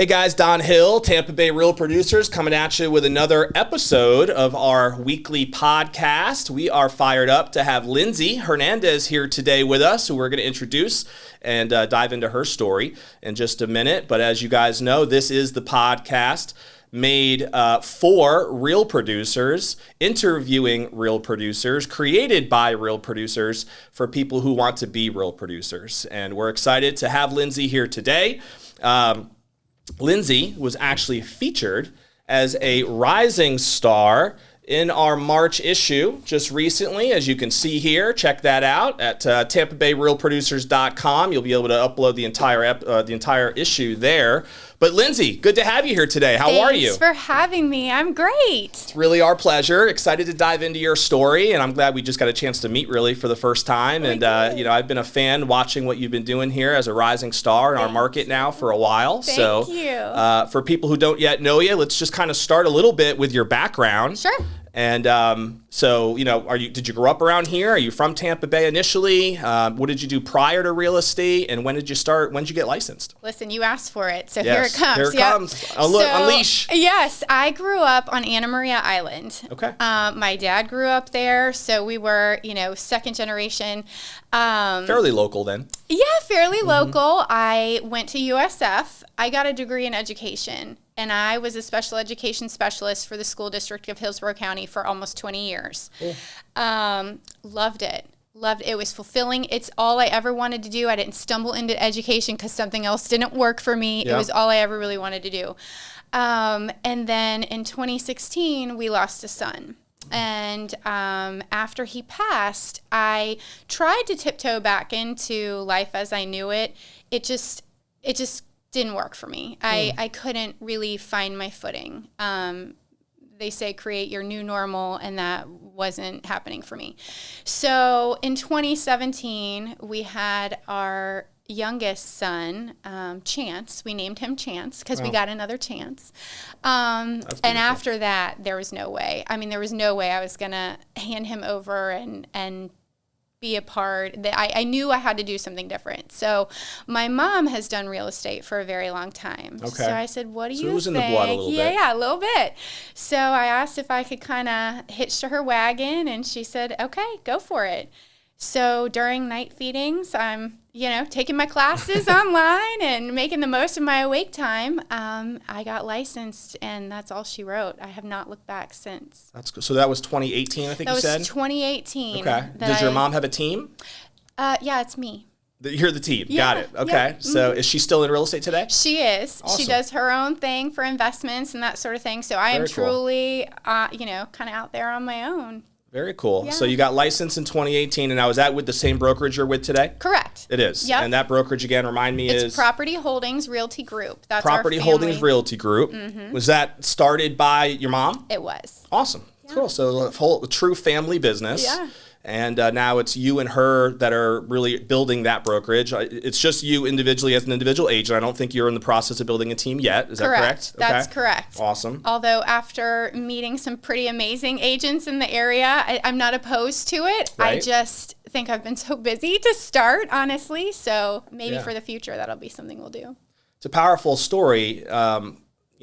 Hey guys, Don Hill, Tampa Bay Real Producers, coming at you with another episode of our weekly podcast. We are fired up to have Lindsay Hernandez here today with us, who we're going to introduce and dive into her story in just a minute. But as you guys know, this is the podcast made for real producers, interviewing real producers, created by real producers for people who want to be real producers. And we're excited to have Lindsay here today. Lindsay was actually featured as a rising star in our March issue just recently, as you can see here. Check that out at TampaBayRealProducers.com. You'll be able to upload the entire issue there. But Lindsay, good to have you here today. How are you? Thanks for having me. I'm great. It's really our pleasure. Excited to dive into your story, and I'm glad we just got a chance to meet really for the first time. And I've been a fan watching what you've been doing here as a rising star in our market now for a while. Thank you. For people who don't yet know you, let's just kind of start a little bit with your background. Sure. And did you grow up around here? Are you from Tampa Bay initially? What did you do prior to real estate? And when did you get licensed? Listen, you asked for it, so yes, here it comes. Here it comes. Unleash. Yes, I grew up on Anna Maria Island. Okay. My dad grew up there, so we were, second generation. Fairly local then. Yeah, fairly local. I went to USF. I got a degree in education, and I was a special education specialist for the school district of Hillsborough County for almost 20 years. Cool. Loved it. It was fulfilling. It's all I ever wanted to do. I didn't stumble into education because something else didn't work for me. Yeah. It was all I ever really wanted to do. And then in 2016, we lost a son. And after he passed, I tried to tiptoe back into life as I knew it. It just didn't work for me. I couldn't really find my footing. They say create your new normal, and that wasn't happening for me. So in 2017, we had our youngest son, Chance. We named him Chance because we got another chance. And after that, there was no way. There was no way I was going to hand him over and be a part. I knew I had to do something different. So my mom has done real estate for a very long time. Okay. So I said, what do you think? So it was in the blood a little bit. Yeah, a little bit. So I asked if I could kind of hitch to her wagon, and she said, okay, go for it. So during night feedings, I'm, taking my classes online and making the most of my awake time. I got licensed, and that's all she wrote. I have not looked back since. That's good. So that was 2018, I think you said? That was 2018. Okay. Does your mom have a team? Yeah, it's me. You're the team. Yeah, got it. Okay. Yeah. So is she still in real estate today? She is. Awesome. She does her own thing for investments and that sort of thing. So I am truly, kind of out there on my own. Very cool. Yeah. So you got licensed in 2018, and now is that with the same brokerage you're with today? Correct. It is. Yep. And that brokerage, again, remind me, it's Property Holdings Realty Group. That's Property our family. Holdings Realty Group. Mm-hmm. Was that started by your mom? It was. Awesome. Yeah. Cool. So a true family business. Yeah. And now it's you and her that are really building that brokerage. It's just you individually as an individual agent. I don't think you're in the process of building a team yet. Is that correct? That's correct. Awesome. Although after meeting some pretty amazing agents in the area, I'm not opposed to it. Right. I just think I've been so busy to start, honestly. So maybe for the future, that'll be something we'll do. It's a powerful story.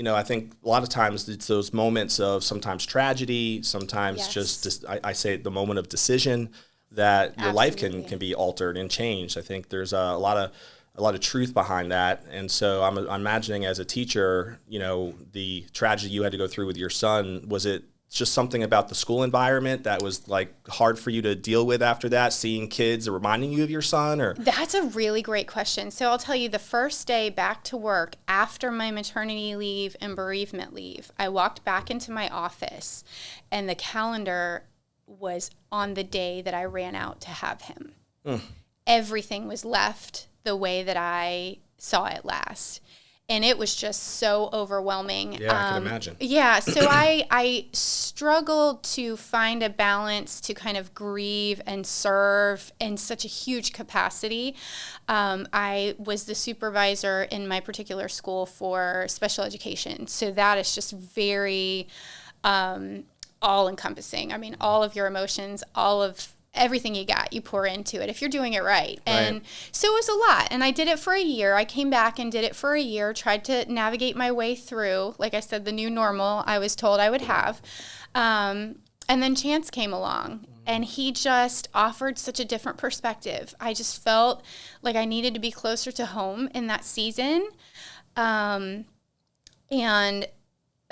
I think a lot of times it's those moments of sometimes tragedy, sometimes just I say the moment of decision that your life can be altered and changed. I think there's a lot of truth behind that. And so I'm imagining as a teacher, the tragedy you had to go through with your son, was it just something about the school environment that was hard for you to deal with after that, seeing kids reminding you of your son? Or That's a really great question. So I'll tell you, the first day back to work after my maternity leave and bereavement leave, I walked back into my office, and the calendar was on the day that I ran out to have him. Everything was left the way that I saw it last. And it was just so overwhelming. Yeah, I can imagine. Yeah, so I struggled to find a balance to kind of grieve and serve in such a huge capacity. I was the supervisor in my particular school for special education. So that is just very all-encompassing. All of your emotions, all of everything you got, you pour into it if you're doing it right. And so it was a lot. And I did it for a year. I came back and did it for a year, tried to navigate my way through, like I said, the new normal I was told I would have. And then Chance came along, and he just offered such a different perspective. I just felt like I needed to be closer to home in that season, and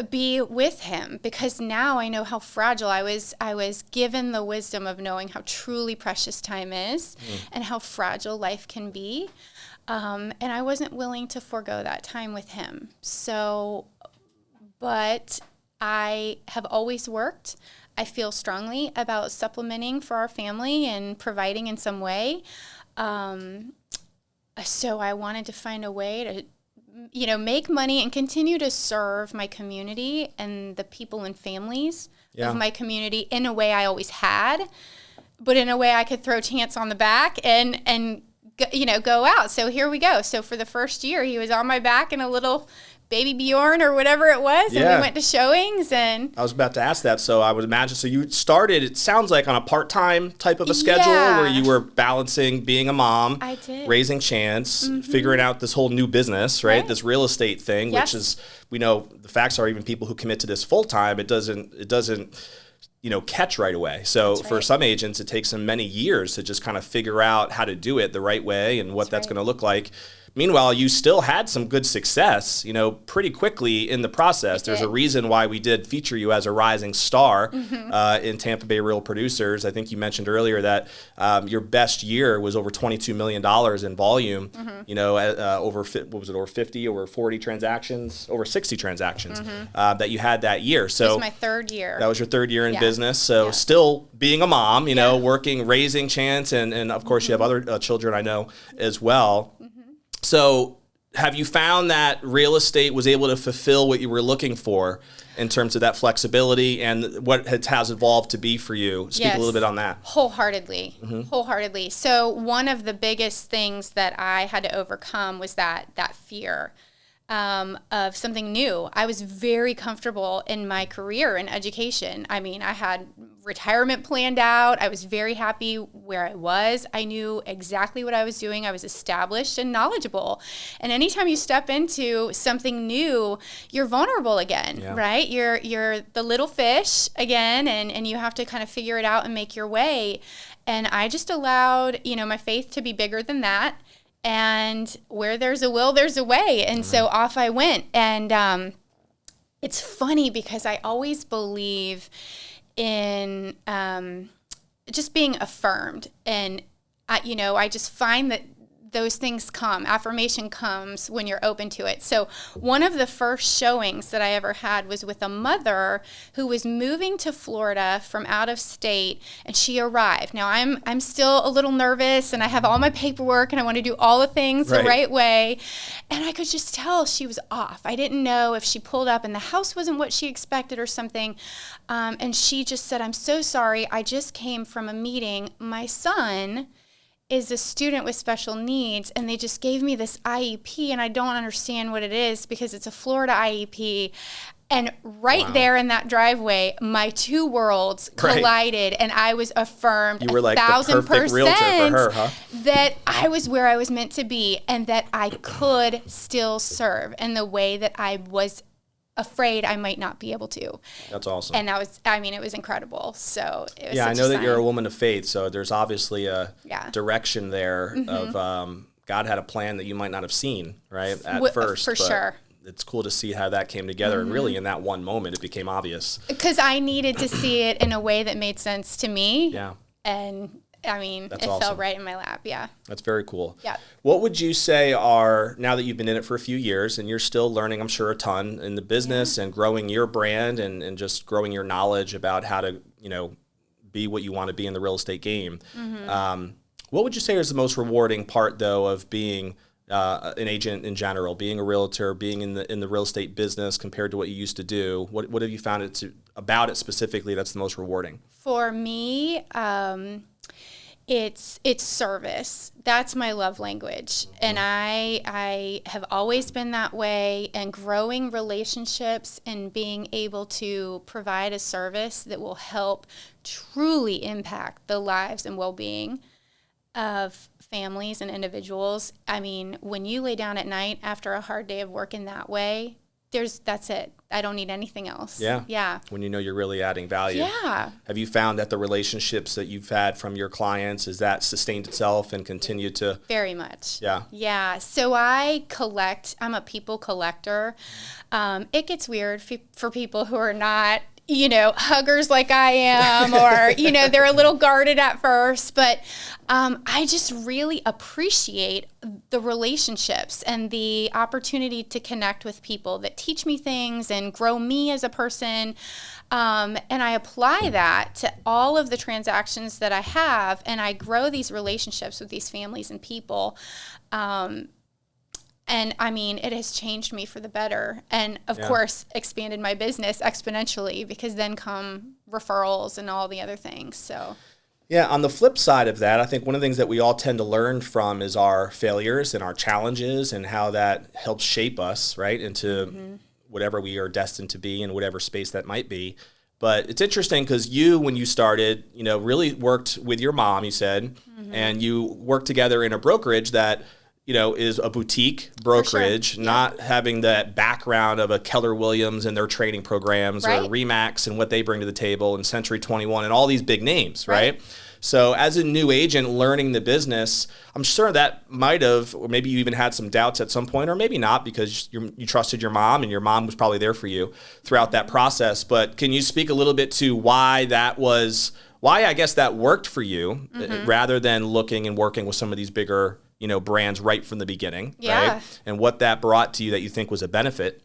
be with him, because now I know how fragile I was given the wisdom of knowing how truly precious time is and how fragile life can be. And I wasn't willing to forego that time with him. So, but I have always worked. I feel strongly about supplementing for our family and providing in some way. So I wanted to find a way to, make money and continue to serve my community and the people and families of my community in a way I always had, but in a way I could throw Chance on the back and go out. So here we go. So for the first year, he was on my back in a little baby Bjorn or whatever it was, and we went to showings. And I was about to ask that, so I would imagine, so you started, it sounds like, on a part-time type of a schedule where you were balancing being a mom, I did. raising Chance, figuring out this whole new business, right? This real estate thing, which is, we know the facts are, even people who commit to this full-time, it doesn't catch right away. So for some agents, it takes them many years to just kind of figure out how to do it the right way and what that's going to look like. Meanwhile, you still had some good success, pretty quickly in the process. There's a reason why we did feature you as a rising star in Tampa Bay Real Producers. I think you mentioned earlier that your best year was over $22 million in volume, over 50, over 40 transactions, over 60 transactions that you had that year. So it was my third year. That was your third year in business. So still being a mom, working, raising Chance, and of course you have other children I know as well. So have you found that real estate was able to fulfill what you were looking for in terms of that flexibility and what it has evolved to be for you? Speak a little bit on that. Wholeheartedly. So one of the biggest things that I had to overcome was that fear of something new. I was very comfortable in my career in education. I mean, I had retirement planned out. I was very happy where I was. I knew exactly what I was doing. I was established and knowledgeable. And anytime you step into something new, you're vulnerable again, right? You're the little fish again, and you have to kind of figure it out and make your way. And I just allowed, my faith to be bigger than that. And where there's a will, there's a way. And so off I went. And it's funny because I always believe in just being affirmed. And, I just find that those things come. Affirmation comes when you're open to it. So one of the first showings that I ever had was with a mother who was moving to Florida from out of state, and she arrived. Now I'm still a little nervous, and I have all my paperwork, and I want to do all the things the right way. And I could just tell she was off. I didn't know if she pulled up and the house wasn't what she expected or something. And she just said, "I'm so sorry. I just came from a meeting. My son is a student with special needs, and they just gave me this IEP, and I don't understand what it is because it's a Florida IEP." And there in that driveway, my two worlds collided, and I was affirmed. You were like the perfect realtor for her, huh? That I was where I was meant to be, and that I could still serve in the way that I was afraid I might not be able to. That's awesome. And it was incredible. So it was I know that you're a woman of faith, so there's obviously a direction there of God had a plan that you might not have seen, right, at first. For sure. It's cool to see how that came together, and really in that one moment it became obvious. Because I needed to see it in a way that made sense to me. Yeah. And it awesome. fell right in my lap. Yeah. That's very cool. Yeah. What would you say are, now that you've been in it for a few years and you're still learning, I'm sure, a ton in the business and growing your brand and just growing your knowledge about how to, be what you want to be in the real estate game. What would you say is the most rewarding part, though, of being an agent in general, being a realtor, being in the real estate business compared to what you used to do? What have you found about it specifically that's the most rewarding? For me, It's service. That's my love language. And I have always been that way, and growing relationships and being able to provide a service that will help truly impact the lives and well-being of families and individuals. I mean, when you lay down at night after a hard day of work in that way, that's it. I don't need anything else. Yeah. Yeah. When you know you're really adding value. Yeah. Have you found that the relationships that you've had from your clients, is that sustained itself and continued to? Very much. Yeah. Yeah. So I'm a people collector. It gets weird for people who are not, huggers like I am, or, they're a little guarded at first, but I just really appreciate the relationships and the opportunity to connect with people that teach me things and grow me as a person. And I apply that to all of the transactions that I have, and I grow these relationships with these families and people. And I mean, it has changed me for the better. And of course, expanded my business exponentially, because then come referrals and all the other things. So, yeah, on the flip side of that, I think one of the things that we all tend to learn from is our failures and our challenges, and how that helps shape us, right, into whatever we are destined to be in whatever space that might be. But it's interesting because when you started, really worked with your mom, you said, and you worked together in a brokerage that is a boutique brokerage, not having that background of a Keller Williams and their training programs, or RE/MAX and what they bring to the table, and Century 21 and all these big names, right? So as a new agent learning the business, I'm sure that might have, or maybe you even had some doubts at some point, or maybe not, because you trusted your mom, and your mom was probably there for you throughout that process. But can you speak a little bit to why I guess that worked for you, rather than looking and working with some of these bigger brands right from the beginning, right? And what that brought to you that you think was a benefit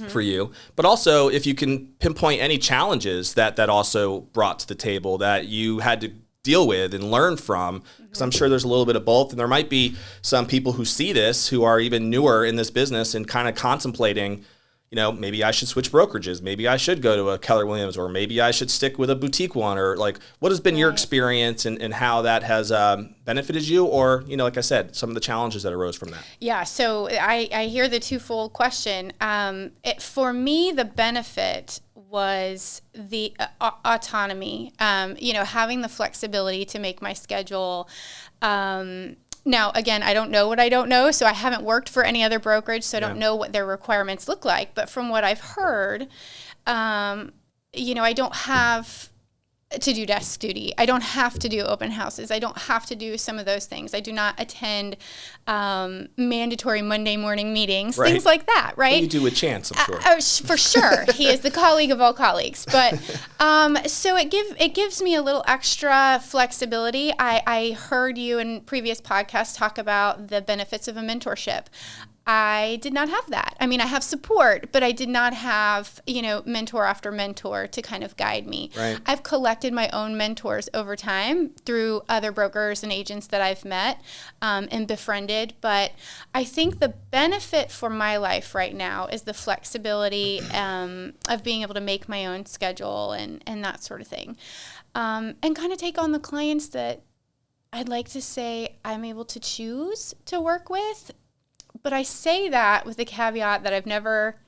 for you. But also, if you can pinpoint any challenges that also brought to the table that you had to deal with and learn from, because I'm sure there's a little bit of both. And there might be some people who see this who are even newer in this business and kind of contemplating, maybe I should switch brokerages. Maybe I should go to a Keller Williams, or maybe I should stick with a boutique one, or like, what has been your experience and how that has benefited you, or, like I said, some of the challenges that arose from that? Yeah. So I hear the twofold question. For me, the benefit was the autonomy, having the flexibility to make my schedule. Now, again, I don't know what I don't know, so I haven't worked for any other brokerage, so I don't know what their requirements look like. But from what I've heard, I don't have to do desk duty. I don't have to do open houses. I don't have to do some of those things. I do not attend mandatory Monday morning meetings, things like that, right? Well, you do with Chance, I'm sure. For sure. He is the colleague of all colleagues. But so it gives me a little extra flexibility. I heard you in previous podcasts talk about the benefits of a mentorship. I did not have that. I mean, I have support, but I did not have, mentor after mentor to kind of guide me. Right. I've collected my own mentors over time through other brokers and agents that I've met and befriended. But I think the benefit for my life right now is the flexibility of being able to make my own schedule and that sort of thing. And kind of take on the clients that I'd like to say I'm able to choose to work with. But I say that with the caveat that I've never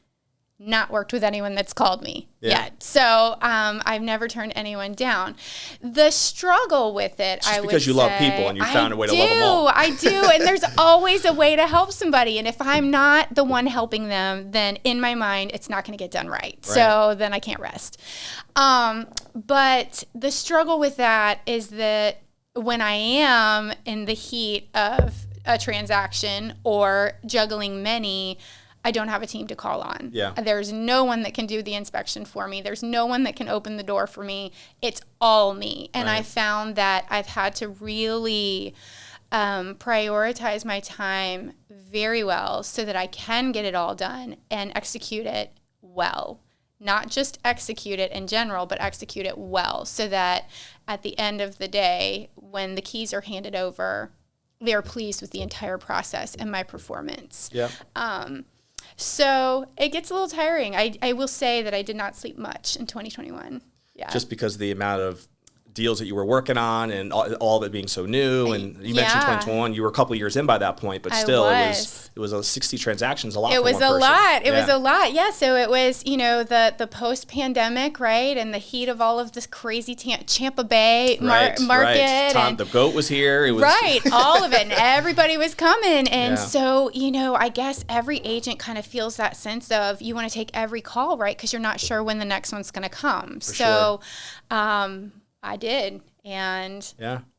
not worked with anyone that's called me yet. So I've never turned anyone down. The struggle with it, I would say, because you love people and you found a way to love them all. I do. And there's always a way to help somebody. And if I'm not the one helping them, then in my mind, it's not going to get done right. So then I can't rest. But the struggle with that is that when I am in the heat of a transaction or juggling many, I don't have a team to call on. Yeah. There's no one that can do the inspection for me. There's no one that can open the door for me. It's all me. And I found that I've had to really prioritize my time very well so that I can get it all done and execute it well. Not just execute it in general, but execute it well so that at the end of the day, when the keys are handed over, they're pleased with the entire process and my performance. Yeah. So it gets a little tiring. I will say that I did not sleep much in 2021. Yeah. Just because of the amount of deals that you were working on and all of it being so new. And you mentioned 2021, you were a couple of years in by that point, but still it was a 60 transactions, a lot for one person. It was a lot. Yeah. So it was, the post-pandemic, right? And the heat of all of this crazy Tampa Bay market. Right. The GOAT was here. It was all of it. And everybody was coming. And so, I guess every agent kind of feels that sense of you want to take every call, right? Because you're not sure when the next one's going to come. So I did. And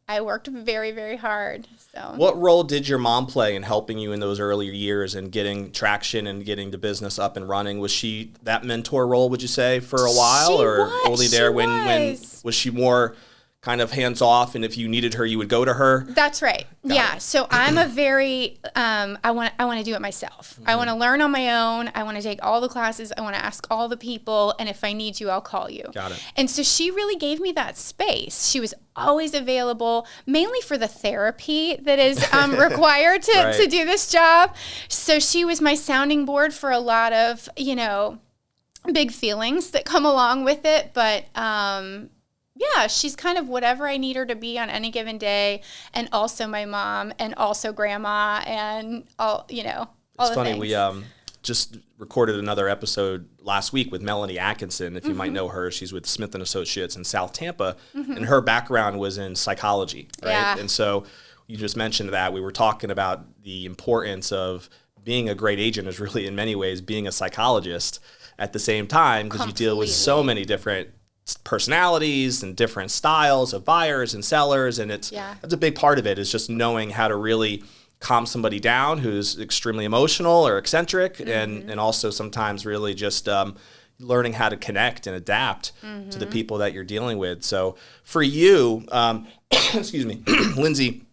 I worked very, very hard. So, what role did your mom play in helping you in those earlier years and getting traction and getting the business up and running? Was she that mentor role, would you say, for a while, only there when was she more kind of hands off, and if you needed her, you would go to her? That's right. Got it. So I'm a very I want to do it myself. I want to learn on my own. I want to take all the classes. I want to ask all the people, and if I need you, I'll call you. Got it. And so she really gave me that space. She was always available, mainly for the therapy that is required to do this job. So she was my sounding board for a lot of, big feelings that come along with it, but she's kind of whatever I need her to be on any given day, and also my mom, and also grandma, and all, all it's funny, we just recorded another episode last week with Melanie Atkinson, if you might know her. She's with Smith & Associates in South Tampa, and her background was in psychology, right? Yeah. And so you just mentioned that. We were talking about the importance of being a great agent is really, in many ways, being a psychologist at the same time, because you deal with so many different personalities and different styles of buyers and sellers, and that's a big part of it, is just knowing how to really calm somebody down who's extremely emotional or eccentric, and also sometimes really just learning how to connect and adapt to the people that you're dealing with. So for you, excuse me, Lindsay,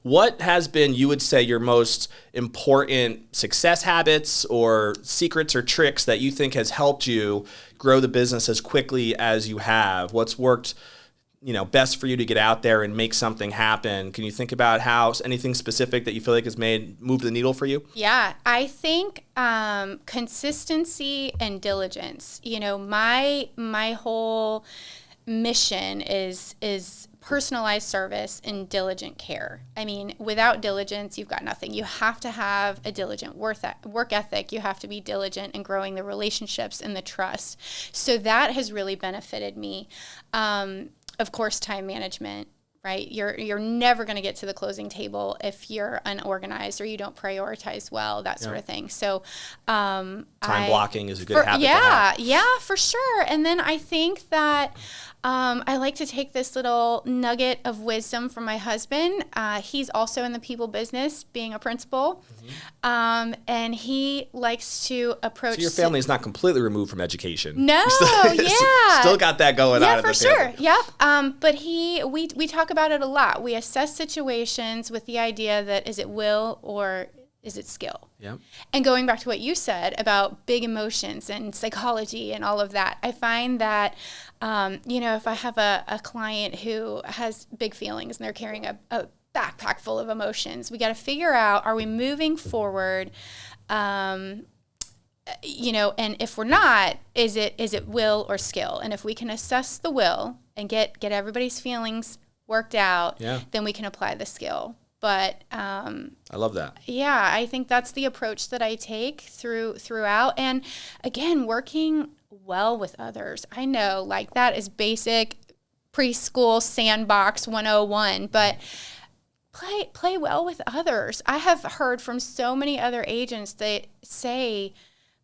what has been, you would say, your most important success habits or secrets or tricks that you think has helped you grow the business as quickly as you have? What's worked, best for you to get out there and make something happen? Can you think about anything specific that you feel like has moved the needle for you? Yeah, I think consistency and diligence. My whole mission is personalized service and diligent care. I mean, without diligence, you've got nothing. You have to have a diligent work ethic. You have to be diligent in growing the relationships and the trust. So that has really benefited me. Of course, time management, right? You're never going to get to the closing table if you're unorganized or you don't prioritize well, that sort of thing. So time blocking is a good habit to have. Yeah, for sure. And then I think that I like to take this little nugget of wisdom from my husband. He's also in the people business, being a principal, and he likes to approach. So your family is not completely removed from education. No, still got that going on. Yeah, for sure. Yep. But we talk about it a lot. We assess situations with the idea that is it will or is it skill? Yep. And going back to what you said about big emotions and psychology and all of that, I find that, if I have a client who has big feelings and they're carrying a backpack full of emotions, we got to figure out, are we moving forward? And if we're not, is it will or skill? And if we can assess the will and get everybody's feelings worked out, then we can apply the skill. But I love that. Yeah, I think that's the approach that I take throughout. And again, working well with others. I know, like, that is basic preschool sandbox 101, but play well with others. I have heard from so many other agents that say,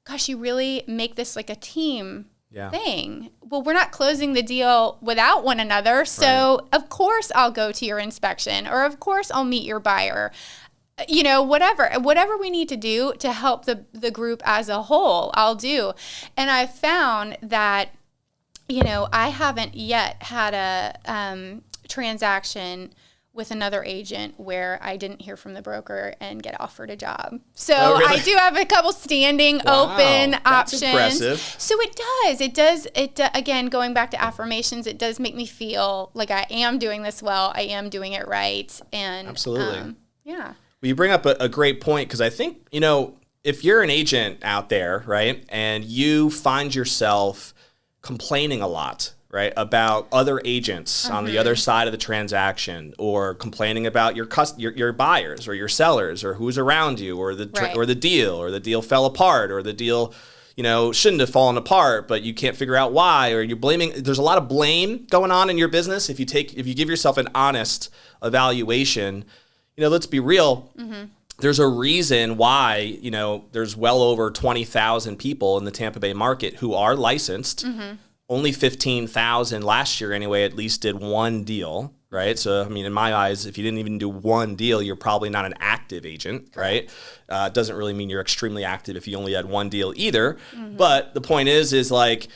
gosh, you really make this like a team thing. Well, we're not closing the deal without one another. So of course I'll go to your inspection, or of course I'll meet your buyer. Whatever we need to do to help the group as a whole, I'll do. And I found that, I haven't yet had a transaction with another agent where I didn't hear from the broker and get offered a job. So I do have a couple standing open options. That's impressive. So it does, again, going back to affirmations, it does make me feel like I am doing this well. I am doing it right. And absolutely. Well, you bring up a great point, because I think, if you're an agent out there, right, and you find yourself complaining a lot, right, about other agents on the other side of the transaction, or complaining about your buyers or your sellers or who's around you, or the deal fell apart, or the deal, shouldn't have fallen apart, but you can't figure out why, or you're blaming. There's a lot of blame going on in your business. If you give yourself an honest evaluation, let's be real. There's a reason why, there's well over 20,000 people in the Tampa Bay market who are licensed. Only 15,000 last year anyway, at least did one deal, right? So, in my eyes, if you didn't even do one deal, you're probably not an active agent, right? It doesn't really mean you're extremely active if you only had one deal either. But the point is like,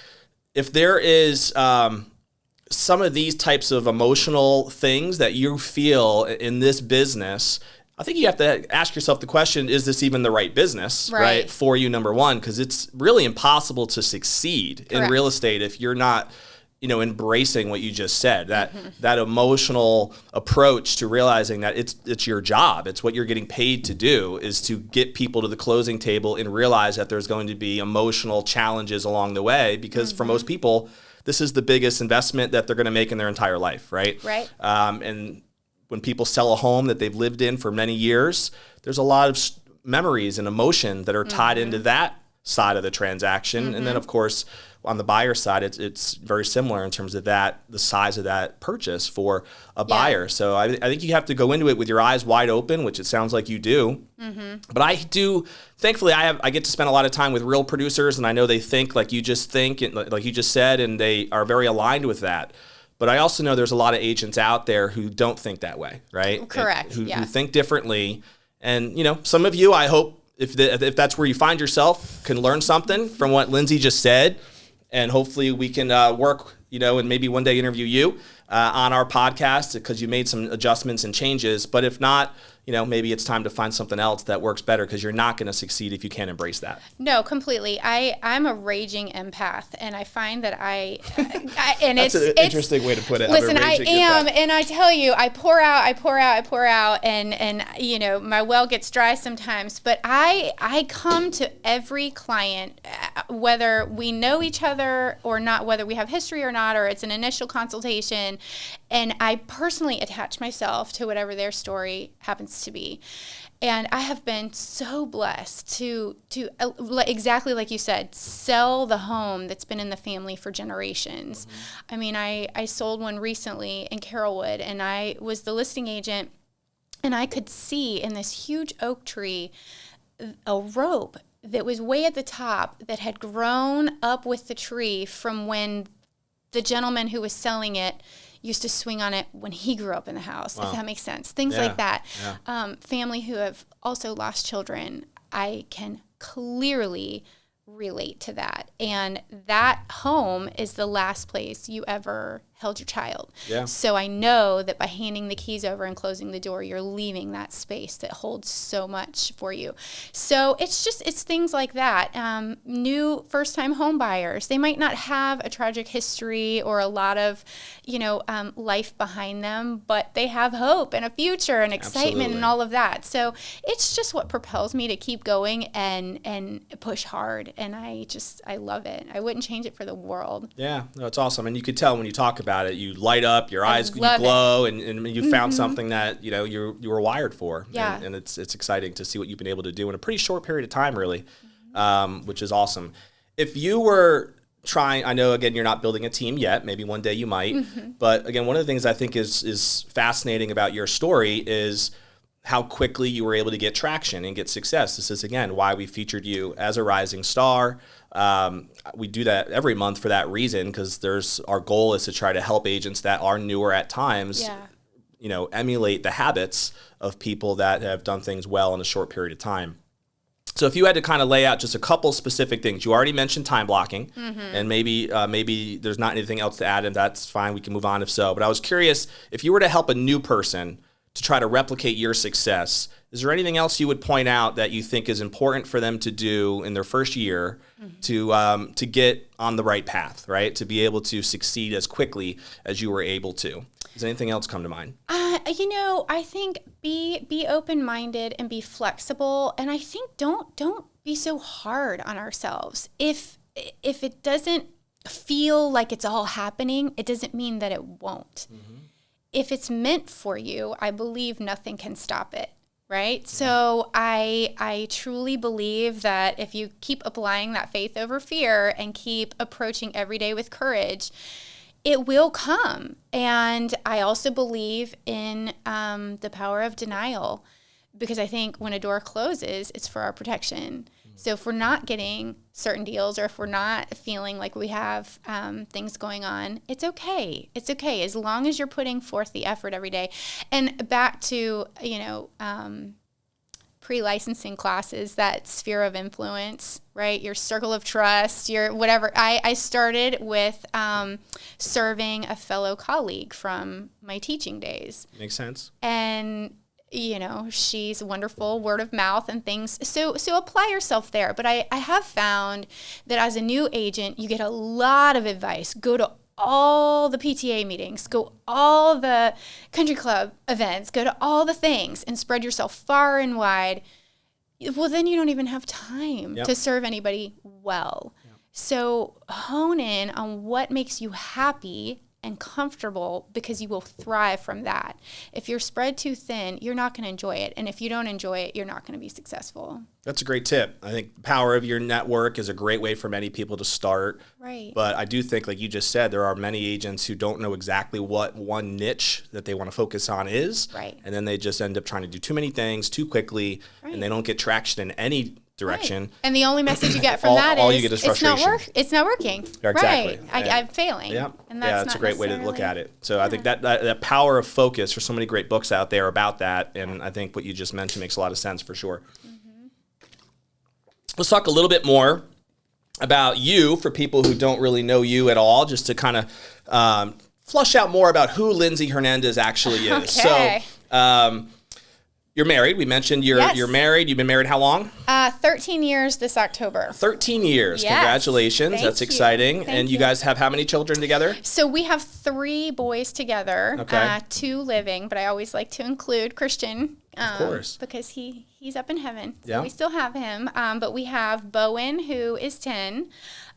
if there is some of these types of emotional things that you feel in this business, I think you have to ask yourself the question, is this even the right business, right, for you, number one? Because it's really impossible to succeed in real estate if you're not, embracing what you just said, that emotional approach to realizing that it's your job. It's what you're getting paid to do, is to get people to the closing table and realize that there's going to be emotional challenges along the way, because for most people, this is the biggest investment that they're going to make in their entire life, right? And when people sell a home that they've lived in for many years, there's a lot of memories and emotion that are tied into that side of the transaction. And then, of course, on the buyer side, it's very similar in terms of the size of that purchase for a buyer. So I think you have to go into it with your eyes wide open, which it sounds like you do. But I do, thankfully, I get to spend a lot of time with real producers, and I know they think like you just think, and like you just said, and they are very aligned with that. But I also know there's a lot of agents out there who don't think that way, right? Correct. Who think differently. And, some of you, I hope, if that's where you find yourself, can learn something from what Lindsay just said. And hopefully we can work, and maybe one day interview you on our podcast, because you made some adjustments and changes. But if not, maybe it's time to find something else that works better, because you're not going to succeed if you can't embrace that. No, completely. I'm a raging empath, and I find that and that's an interesting way to put it. Listen, I am, and I tell you, I pour out, and my well gets dry sometimes. But I come to every client, whether we know each other or not, whether we have history or not, or it's an initial consultation, and I personally attach myself to whatever their story happens to be. And I have been so blessed to exactly like you said, sell the home that's been in the family for generations. I sold one recently in Carrollwood, and I was the listing agent, and I could see in this huge oak tree a rope that was way at the top that had grown up with the tree from when the gentleman who was selling it used to swing on it when he grew up in the house, if that makes sense. Things like that. Family who have also lost children, I can clearly relate to that. And that home is the last place you ever held your child. So I know that by handing the keys over and closing the door, you're leaving that space that holds so much for you. So it's things like that. New first-time home buyers, they might not have a tragic history or a lot of, life behind them, but they have hope and a future and excitement and all of that. So it's just what propels me to keep going and push hard. And I love it. I wouldn't change it for the world. Yeah, no, it's awesome. And you could tell when you talk about it, you light up, your eyes glow, and you found something that you were wired for. And it's exciting to see what you've been able to do in a pretty short period of time, really, which is awesome. If you were trying, I know again you're not building a team yet, maybe one day you might, but again, one of the things I think is fascinating about your story is how quickly you were able to get traction and get success. This is, again, why we featured you as a rising star. We do that every month for that reason, because our goal is to try to help agents that are newer at times, emulate the habits of people that have done things well in a short period of time. So if you had to kind of lay out just a couple specific things, you already mentioned time blocking, and maybe there's not anything else to add, and that's fine. We can move on if so. But I was curious, if you were to help a new person to try to replicate your success, is there anything else you would point out that you think is important for them to do in their first year to get on the right path, right? To be able to succeed as quickly as you were able to. Does anything else come to mind? I think be open-minded and be flexible. And I think don't be so hard on ourselves. If it doesn't feel like it's all happening, it doesn't mean that it won't. If it's meant for you, I believe nothing can stop it. Right? So I truly believe that if you keep applying that faith over fear and keep approaching every day with courage, it will come. And I also believe in the power of denial, because I think when a door closes, it's for our protection. So if we're not getting certain deals, or if we're not feeling like we have things going on, it's okay. It's okay as long as you're putting forth the effort every day. And back to, pre-licensing classes, that sphere of influence, right? Your circle of trust, your whatever. I started with serving a fellow colleague from my teaching days. Makes sense. And she's wonderful, word of mouth and things. So apply yourself there. But I have found that as a new agent, you get a lot of advice. Go to all the PTA meetings, go all the country club events, go to all the things and spread yourself far and wide. Well, then you don't even have time to serve anybody well. So hone in on what makes you happy and comfortable, because you will thrive from that. If you're spread too thin, you're not going to enjoy it. And if you don't enjoy it, you're not going to be successful. That's a great tip. I think the power of your network is a great way for many people to start. Right. But I do think, like you just said, there are many agents who don't know exactly what one niche that they want to focus on is. Right. And then they just end up trying to do too many things too quickly, and they don't get traction in any direction. Right. And the only message you get from that all is, you get is frustration. It's not working. Exactly. Right. I'm failing. Yeah. And that's a great way to look at it. So I think that power of focus, there's so many great books out there about that. And I think what you just mentioned makes a lot of sense for sure. Let's talk a little bit more about you for people who don't really know you at all, just to kind of flush out more about who Lindsay Hernandez actually is. Okay. So you're married. We mentioned you're married. You've been married how long? 13 years this October. 13 years. Yes. Congratulations. That's exciting. Thank and you you guys have how many children together? So we have 3 boys together, Okay. 2 living, but I always like to include Christian. Of course. Because he's up in heaven. So Yeah. we still have him. But we have Bowen, who is 10.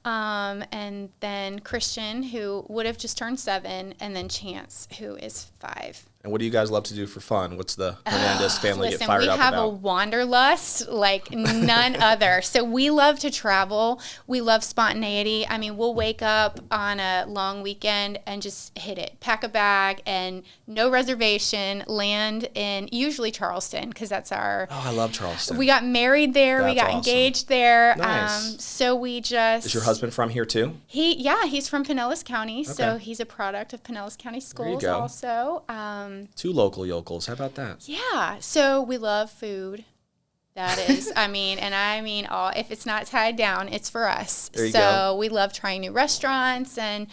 And then Christian, who would have just turned 7. And then Chance, who is 5. And what do you guys love to do for fun? What's the Hernandez family get Listen, fired up we have about? a wanderlust like none other. So we love to travel. We love spontaneity. I mean, we'll wake up on a long weekend and just hit it. Pack a bag and no reservation, land in usually Charleston, because that's our... Oh, I love Charleston. We got married there. We That's got awesome. engaged there. Nice. So we just... Is your husband from here too? He's from Pinellas County. So Okay. he's a product of Pinellas County you schools go. also. 2 local yokels. How about that? Yeah, so we love food. That is, if it's not tied down, it's for us. There you so go. we love trying new restaurants and,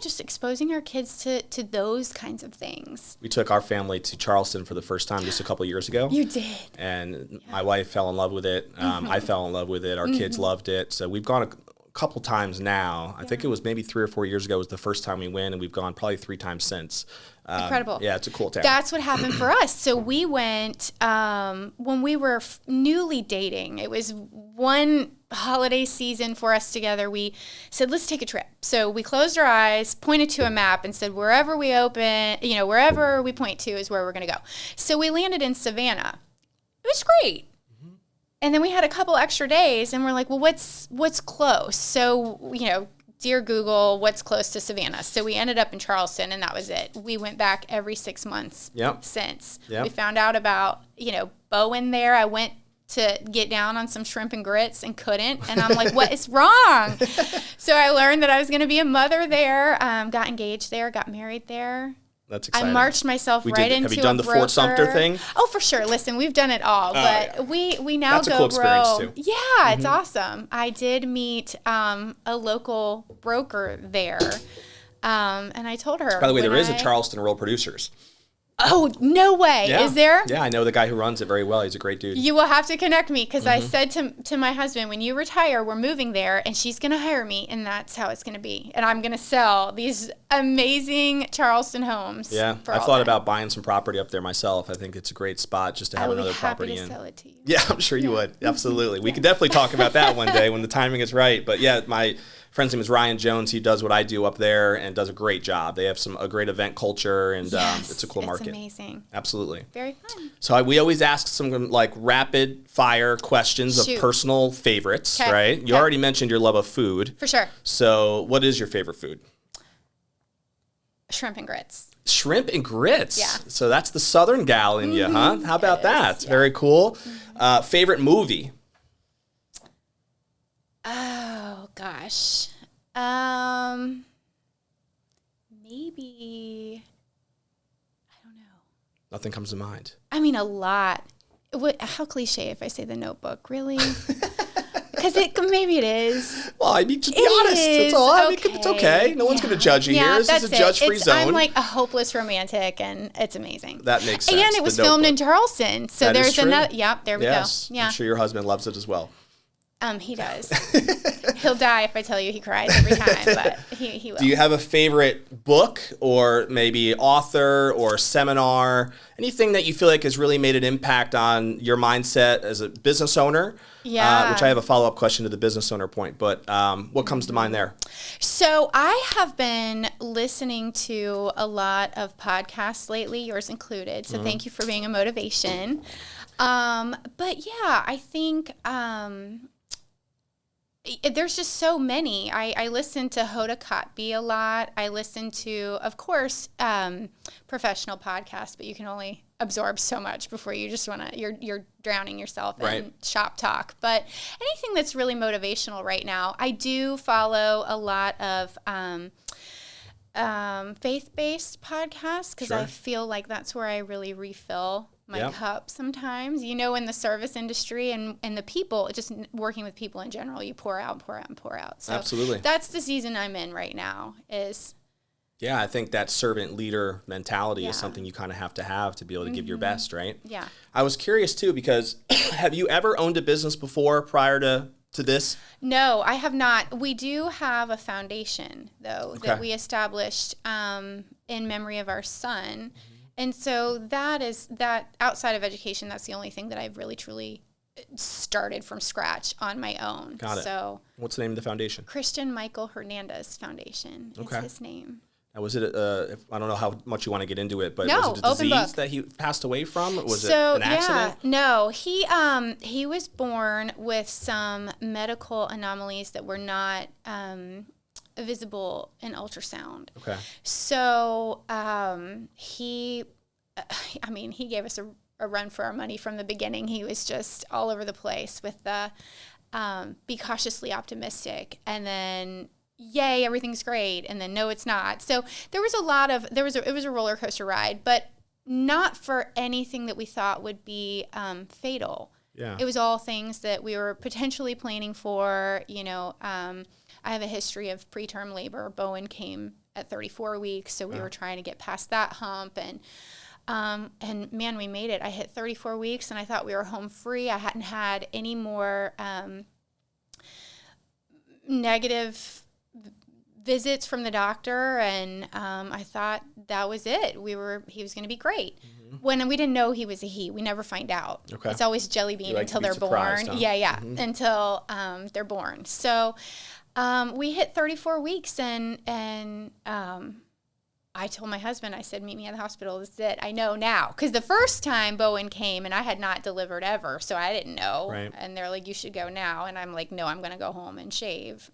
just exposing our kids to those kinds of things. We took our family to Charleston for the first time just a couple years ago. You did. And my wife fell in love with it. I fell in love with it. Our kids loved it. So we've gone a couple times now. I think it was maybe 3 or 4 years ago was the first time we went, and we've gone probably 3 times since. Incredible. Yeah, it's a cool town. That's what happened for us. So we went when we were newly dating. It was one holiday season for us together. We said, let's take a trip. So we closed our eyes, pointed to a map, and said, wherever we point to is where we're going to go. So we landed in Savannah. It was great. And then we had a couple extra days, and we're like, well, what's close? So, dear Google, what's close to Savannah? So we ended up in Charleston, and that was it. We went back every 6 months since. Yep. We found out about, Bowen there. I went to get down on some shrimp and grits and couldn't. And I'm like, what is wrong? So I learned that I was going to be a mother there, got engaged there, got married there. That's exciting. I marched myself into Have you done the Fort Sumter thing? Oh, for sure. Listen, we've done it all, but we now That's go a cool experience grow. too. Yeah, it's awesome. I did meet a local broker there, and I told her. By the way, there is a Charleston Real Producers. Oh, no way. Yeah. Is there? Yeah, I know the guy who runs it very well. He's a great dude. You will have to connect me, because I said to my husband, when you retire, we're moving there, and she's going to hire me, and that's how it's going to be. And I'm going to sell these amazing Charleston homes. Yeah, I've thought about buying some property up there myself. I think it's a great spot just to have another property in. I would be happy to sell it to you. Yeah, I'm sure you would. Absolutely. We could definitely talk about that one day when the timing is right. But yeah, my friend's name is Ryan Jones. He does what I do up there and does a great job. They have a great event culture, and it's a cool market. It's amazing. Absolutely. Very fun. So we always ask some like rapid fire questions of personal favorites, right? You already mentioned your love of food. For sure. So what is your favorite food? Shrimp and grits. Shrimp and grits. Yeah. So that's the Southern gal in you, huh? How about that? Yeah. Very cool. Favorite movie? Oh, gosh. Maybe, I don't know. Nothing comes to mind. I mean, a lot. How cliche if I say The Notebook, really? Because maybe it is. Well, I mean, just be honest. That's all. I mean, it's okay. No one's going to judge you here. This is a judge-free zone. I'm like a hopeless romantic, and it's amazing. That makes sense. And it was filmed in Charleston, so there's another. Yep, there we go. Yeah, I'm sure your husband loves it as well. He does. He'll die if I tell you he cries every time, but he will. Do you have a favorite book or maybe author or seminar, anything that you feel like has really made an impact on your mindset as a business owner? Yeah. Which I have a follow-up question to the business owner point, but what comes to mind there? So I have been listening to a lot of podcasts lately, yours included, so thank you for being a motivation. But yeah, I think... there's just so many. I listen to Hoda Kotb a lot. I listen to, of course, professional podcasts, but you can only absorb so much before you just want to, you're drowning yourself in shop talk. But anything that's really motivational right now. I do follow a lot of faith-based podcasts because I feel like that's where I really refill my cup sometimes. You know, in the service industry and the people, just working with people in general, you pour out and pour out and pour out. So absolutely. That's the season I'm in right now is... Yeah, I think that servant leader mentality is something you kind of have to be able to give your best, right? Yeah. I was curious too, because have you ever owned a business before prior to this? No, I have not. We do have a foundation, though, that we established in memory of our son. And so that outside of education, that's the only thing that I've really, truly started from scratch on my own. Got it. So what's the name of the foundation? Christian Michael Hernandez Foundation is his name. Now, was it, I don't know how much you want to get into it, but no, was it a disease that he passed away from? Was it an accident? Yeah, no, he was born with some medical anomalies that were not visible in ultrasound. Okay. So he gave us a run for our money from the beginning. He was just all over the place with the be cautiously optimistic, and then yay, everything's great, and then no, it's not. So there was it was a roller coaster ride, but not for anything that we thought would be fatal. Yeah. It was all things that we were potentially planning for. You know, I have a history of preterm labor. Bowen came at 34 weeks, so we were trying to get past that hump, and man, we made it. I hit 34 weeks, and I thought we were home free. I hadn't had any more negative visits from the doctor, and I thought that was it. He was going to be great. When we didn't know he was a he. We never find out. Okay. It's always jelly bean until they're born. Huh? Yeah, until they're born. So we hit 34 weeks, and I told my husband, I said, meet me at the hospital. This is it. I know now. Because the first time Bowen came, and I had not delivered ever, so I didn't know. Right. And they're like, you should go now. And I'm like, no, I'm going to go home and shave.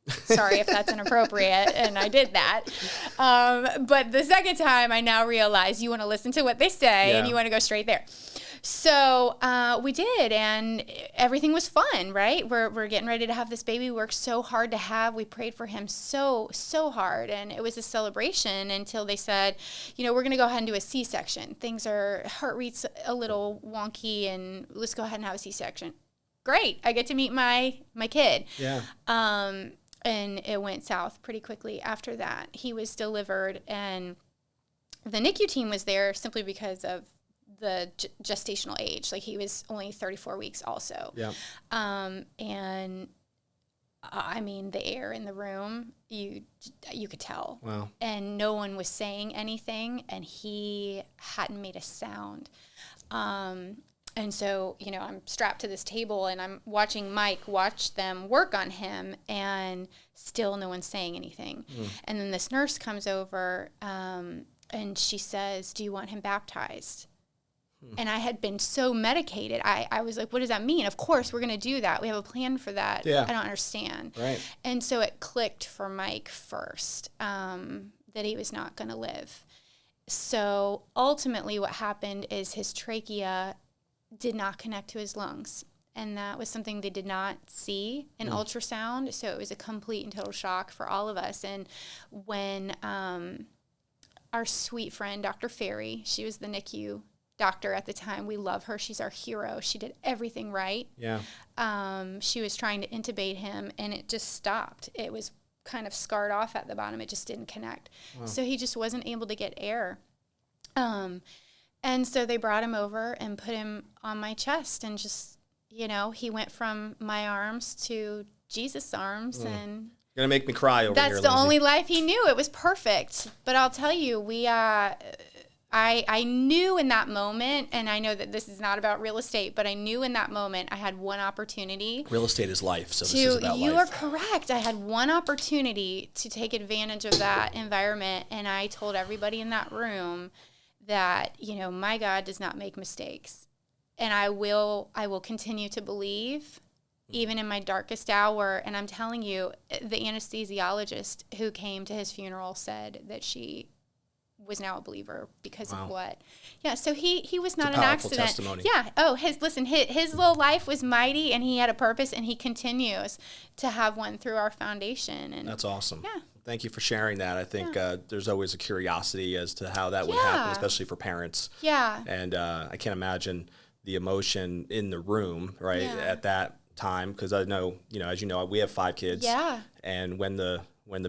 Sorry if that's inappropriate, and I did that. But the second time, I now realize you want to listen to what they say, and you want to go straight there. So we did, and everything was fun, right? We're getting ready to have this baby we worked so hard to have. We prayed for him so hard, and it was a celebration until they said, we're going to go ahead and do a C-section. Heart rate's a little wonky, and let's go ahead and have a C-section. Great. I get to meet my kid. Yeah. And it went south pretty quickly after that. He was delivered, and the NICU team was there simply because of the gestational age. Like, he was only 34 weeks also. Yeah. And I mean, the air in the room, you could tell. Wow. And no one was saying anything, and he hadn't made a sound. And so, I'm strapped to this table and I'm watching Mike watch them work on him, and still no one's saying anything. And then this nurse comes over and she says, "Do you want him baptized?" And I had been so medicated. I was like, what does that mean? Of course, we're going to do that. We have a plan for that. Yeah. I don't understand. Right. And so it clicked for Mike first that he was not going to live. So ultimately what happened is his trachea did not connect to his lungs. And that was something they did not see in ultrasound. So it was a complete and total shock for all of us. And when our sweet friend, Dr. Ferry, she was the NICU doctor at the time. We love her. She's our hero. She did everything right. Yeah. She was trying to intubate him, and it just stopped. It was kind of scarred off at the bottom. It just didn't connect. Wow. So he just wasn't able to get air. And so they brought him over and put him on my chest, and just, he went from my arms to Jesus' arms. And you're going to make me cry over here, that's the Lindsay. only life he knew. It was perfect. But I'll tell you, I knew in that moment, and I know that this is not about real estate, but I knew in that moment I had one opportunity. Real estate is life, so this is about life. You are correct. I had one opportunity to take advantage of that environment, and I told everybody in that room that, my God does not make mistakes. And I will continue to believe, even in my darkest hour. And I'm telling you, the anesthesiologist who came to his funeral said that she was now a believer because of what. Yeah, so he was not an accident. Testimony. Yeah. Oh, his little life was mighty, and he had a purpose, and he continues to have one through our foundation. And that's awesome. Yeah. Thank you for sharing that. I think there's always a curiosity as to how that would happen, especially for parents. Yeah. And I can't imagine the emotion in the room, right, at that time, because I know, as you know, we have 5 kids. Yeah. And when the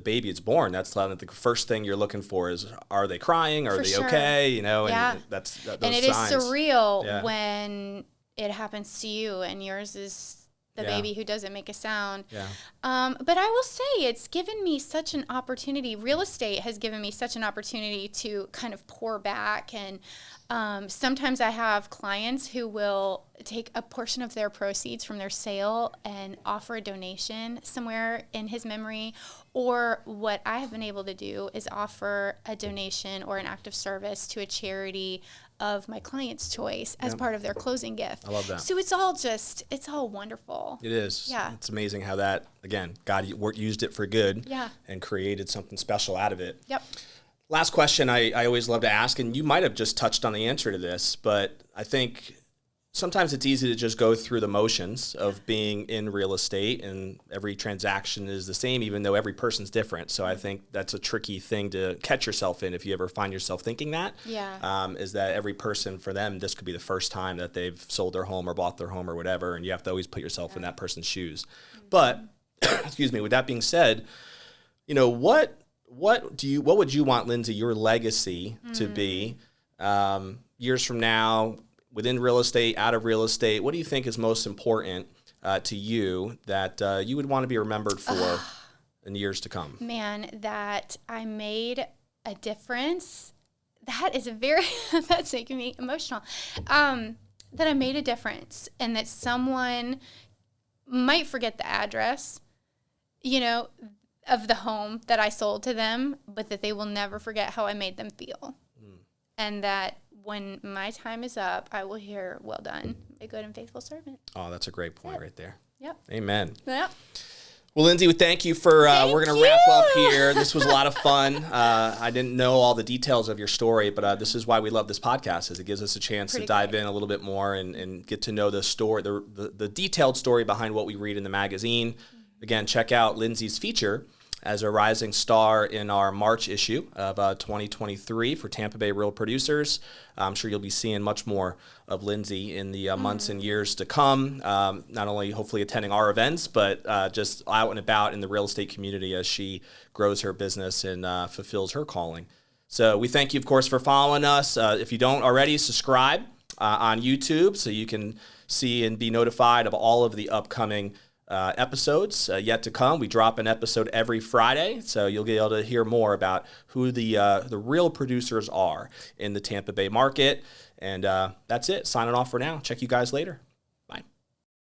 baby is born, that's the first thing you're looking for is, are they crying? Are they okay? And that's those and it signs. is surreal when it happens to you, and yours is the baby who doesn't make a sound. Yeah. But I will say, it's given me such an opportunity. Real estate has given me such an opportunity to kind of pour back. And sometimes I have clients who will take a portion of their proceeds from their sale and offer a donation somewhere in his memory. Or what I have been able to do is offer a donation or an act of service to a charity of my client's choice as part of their closing gift. I love that. So it's all wonderful. It is. Yeah. It's amazing how that, again, God used it for good and created something special out of it. Yep. Last question I always love to ask, and you might have just touched on the answer to this, but I think sometimes it's easy to just go through the motions of being in real estate, and every transaction is the same, even though every person's different. So I think that's a tricky thing to catch yourself in if you ever find yourself thinking that. Yeah. Is that every person, for them, this could be the first time that they've sold their home or bought their home or whatever, and you have to always put yourself in that person's shoes. Mm-hmm. But, excuse me, with that being said, what would you want, Lindsay, your legacy to be years from now? Within real estate, out of real estate, what do you think is most important to you that you would want to be remembered for in the years to come? Man, that I made a difference. That is that's making me emotional. That I made a difference, and that someone might forget the address, of the home that I sold to them, but that they will never forget how I made them feel. And that when my time is up, I will hear, "Well done, a good and faithful servant." Oh, that's a great point right there. Yep. Amen. Yep. Well, Lindsay, thank you for, we're going to wrap up here. This was a lot of fun. I didn't know all the details of your story, but this is why we love this podcast, is it gives us a chance to dive in a little bit more and get to know the story, the detailed story behind what we read in the magazine. Again, check out Lindsay's feature as a rising star in our March issue of 2023 for Tampa Bay Real Producers. I'm sure you'll be seeing much more of Lindsay in the months and years to come, not only hopefully attending our events, but just out and about in the real estate community as she grows her business and fulfills her calling. So we thank you, of course, for following us. If you don't already, subscribe on YouTube so you can see and be notified of all of the upcoming episodes yet to come. We drop an episode every Friday, so you'll be able to hear more about who the real producers are in the Tampa Bay market. And that's it. Signing off for now. Check you guys later.